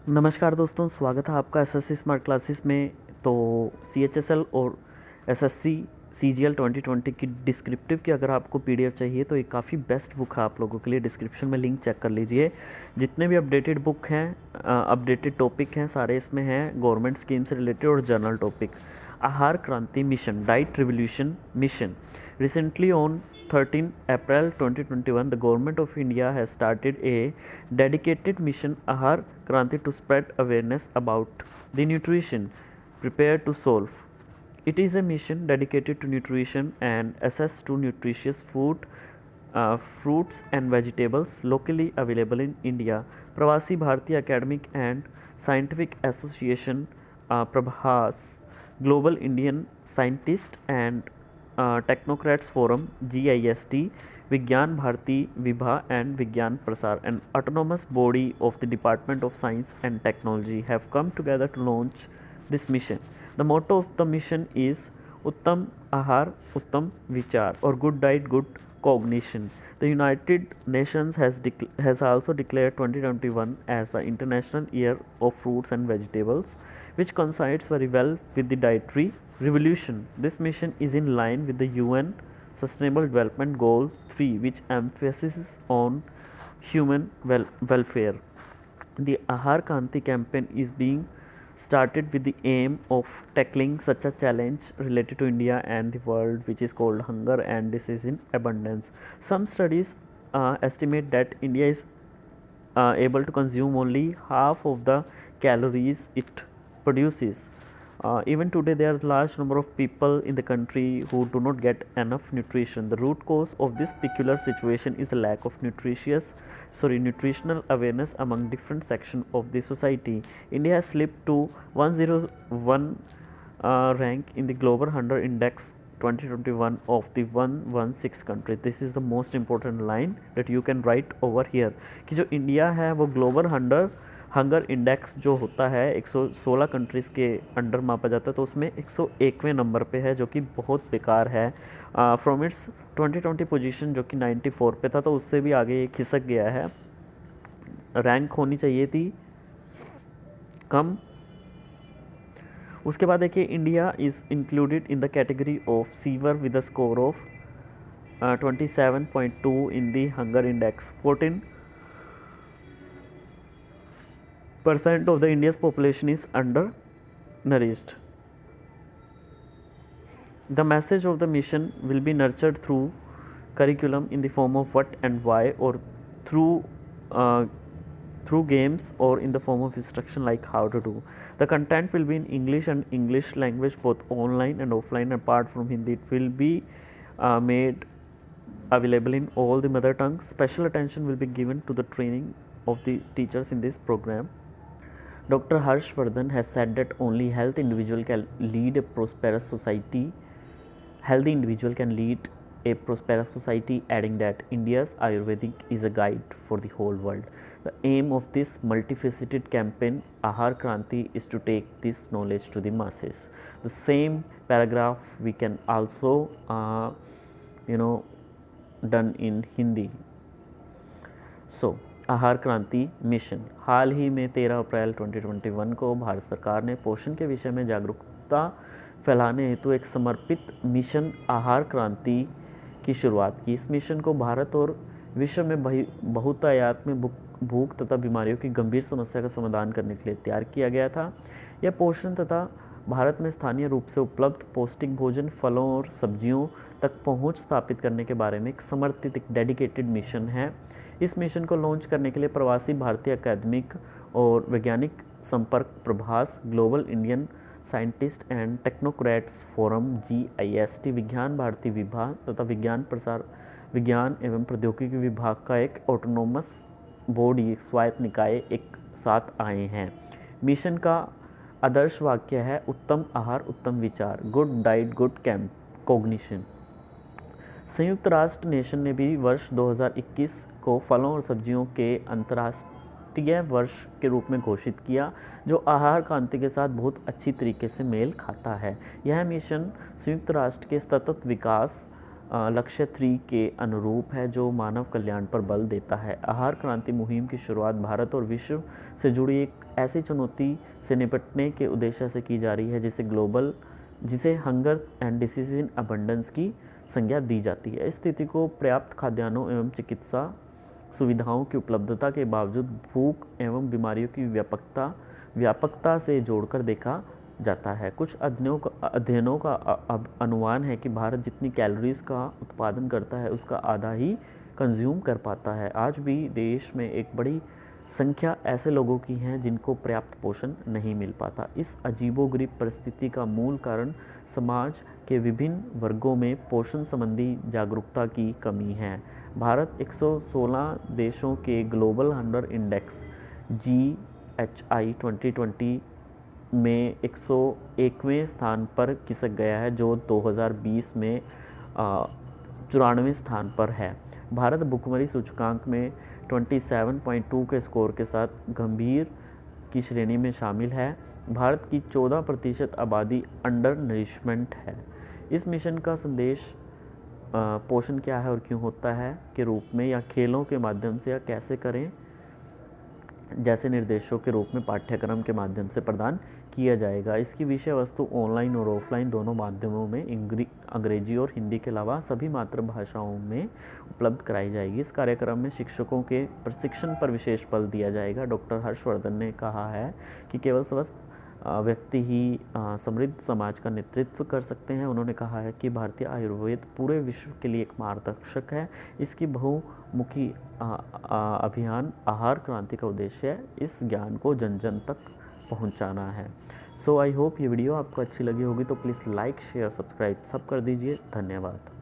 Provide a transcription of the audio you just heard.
नमस्कार दोस्तों, स्वागत है आपका एसएससी स्मार्ट क्लासेस में। तो सीएचएसएल और एसएससी सीजीएल 2020 की डिस्क्रिप्टिव की अगर आपको पीडीएफ चाहिए तो ये काफ़ी बेस्ट बुक है आप लोगों के लिए। डिस्क्रिप्शन में लिंक चेक कर लीजिए। जितने भी अपडेटेड बुक हैं, अपडेटेड टॉपिक हैं, सारे इसमें हैं, गवर्नमेंट स्कीम से रिलेटेड और जनरल टॉपिक। आहार क्रांति mission, diet revolution mission. Recently on 13 April 2021, the Government of India has started a dedicated mission Ahar Kranti to spread awareness about the nutrition prepared to solve. It is a mission dedicated to nutrition and access to nutritious food, fruits and vegetables locally available in India. Pravasi Bharati Academic and Scientific Association, Prabhas, Global Indian Scientist and Technocrats Forum, GIST, Vigyan Bharati Vibha and Vigyan Prasar, an autonomous body of the Department of Science and Technology, have come together to launch this mission. The motto of the mission is Uttam Ahar, Uttam Vichar, or good diet, good cognition. The United Nations has also declared 2021 as the International Year of Fruits and Vegetables, which coincides very well with the dietary revolution. This mission is in line with the UN Sustainable Development Goal 3, which emphasizes on human welfare. The Ahar Kanti campaign is being started with the aim of tackling such a challenge related to India and the world, which is called hunger and disease in abundance. Some studies estimate that India is able to consume only half of the calories it produces. Even today, there are a large number of people in the country who do not get enough nutrition. The root cause of this peculiar situation is the lack of nutritional awareness among different sections of the society. India has slipped to 101 rank in the Global Hunger Index 2021 of the 116 country. This is the most important line that you can write over here कि जो India है वो global hunger index जो होता है 116 countries के under मापा जाता है, तो उसमें 101वें नंबर पे है, जो कि बहुत बेकार है। फ्रॉम इट्स 2020 पोजीशन जो कि 94 पे था, तो उससे भी आगे ये खिसक गया है। रैंक होनी चाहिए थी कम। उसके बाद देखिए, India is included in the category of sewer with a score of 27.2 in the hunger index. 14% of the India's population is undernourished. The message of the mission will be nurtured through curriculum in the form of what and why, or uh, through games, or in the form of instruction like how to do. The content will be in English and English language, both online and offline. Apart from Hindi, it will be made available in all the mother tongues. Special attention will be given to the training of the teachers in this program. Dr. Harshvardhan has said that only healthy individual can lead a prosperous society. Healthy individual can lead a prosperous society, adding that India's Ayurvedic is a guide for the whole world. The aim of this multifaceted campaign, Ahar Kranti, is to take this knowledge to the masses. The same paragraph we can also, done in Hindi. So, आहार क्रांति mission. हाल ही में 13 अप्रैल 2021 को भारत सरकार ने पोषण के विषय में जागरूकता फैलाने हेतु एक समर्पित मिशन आहार क्रांति की शुरुआत की। इस मिशन को भारत और विश्व में बहुतायत में भूख तथा बीमारियों की गंभीर समस्या का समाधान करने के लिए तैयार किया गया था। यह पोषण तथा भारत में स्थानीय रूप से उपलब्ध पौष्टिक भोजन, फलों और सब्जियों तक पहुंच स्थापित करने के बारे में एक समर्पित, एक डेडिकेटेड मिशन है। इस मिशन को लॉन्च करने के लिए प्रवासी भारतीय अकादमिक और वैज्ञानिक संपर्क Prabhas, global Indian scientist and technocrats forum, GIST, विज्ञान भारती विभाग तथा विज्ञान एवं प्रौद्योगिकी विभाग का एक ऑटोनोमस बॉडी, एक स्वायत्त निकाय एक साथ आए हैं। मिशन का आदर्श वाक्य है उत्तम आहार उत्तम विचार, गुड डाइट गुड कॉग्निशन। संयुक्त राष्ट्र नेशन ने भी वर्ष 2021 को फलों और सब्जियों के अंतर्राष्ट्रीय वर्ष के रूप में घोषित किया, जो आहार क्रांति के साथ बहुत अच्छी तरीके से मेल खाता है। यह मिशन संयुक्त राष्ट्र के सतत विकास लक्ष्य 3 के अनुरूप है, जो मानव कल्याण पर बल देता है। आहार क्रांति मुहिम की शुरुआत भारत और विश्व से जुड़ी एक ऐसी चुनौती से निपटने के उद्देश्य से की जा रही है जिसे hunger and disease in abundance की संज्ञा दी जाती है। इस स्थिति को पर्याप्त खाद्यान्नों एवं चिकित्सा सुविधाओं की उपलब्धता के बावजूद भूख एवं बीमारियों की व्यापकता से जोड़कर देखा जाता है। कुछ अध्ययनों का अनुमान है कि भारत जितनी कैलोरीज का उत्पादन करता है उसका आधा ही कंज्यूम कर पाता है। आज भी देश में एक बड़ी संख्या ऐसे लोगों की हैं जिनको पर्याप्त पोषण नहीं मिल पाता। इस अजीबोगरीब परिस्थिति का मूल कारण समाज के विभिन्न वर्गों में पोषण संबंधी जागरूकता की कमी है। भारत 116 देशों के ग्लोबल हंगर इंडेक्स GHI 2020 में 101वें स्थान पर खिसक गया है, जो 2020 में 94वें स्थान पर है। भारत भुखमरी सूचकांक में 27.2 के स्कोर के साथ गंभीर की श्रेणी में शामिल है। भारत की 14% आबादी अंडर नरिशमेंट है। इस मिशन का संदेश पोषण क्या है और क्यों होता है के रूप में या खेलों के माध्यम से या कैसे करें जैसे निर्देशों के रूप में पाठ्यक्रम के माध्यम से प्रदान किया जाएगा। इसकी विषय वस्तु ऑनलाइन और ऑफलाइन दोनों माध्यमों में अंग्रेजी और हिंदी के अलावा सभी मातृभाषाओं में उपलब्ध कराई जाएगी। इस कार्यक्रम में शिक्षकों के प्रशिक्षण पर विशेष बल दिया जाएगा। डॉक्टर हर्षवर्धन ने कहा है कि केवल स्वस्थ व्यक्ति ही समृद्ध समाज का नेतृत्व कर सकते हैं। उन्होंने कहा है कि भारतीय आयुर्वेद पूरे विश्व के लिए एक मार्गदर्शक है। इसकी बहुमुखी अभियान आहार क्रांति का उद्देश्य है इस ज्ञान को जन जन तक पहुंचाना है। सो आई होप ये वीडियो आपको अच्छी लगी होगी, तो प्लीज़ लाइक शेयर सब्सक्राइब सब कर दीजिए। धन्यवाद।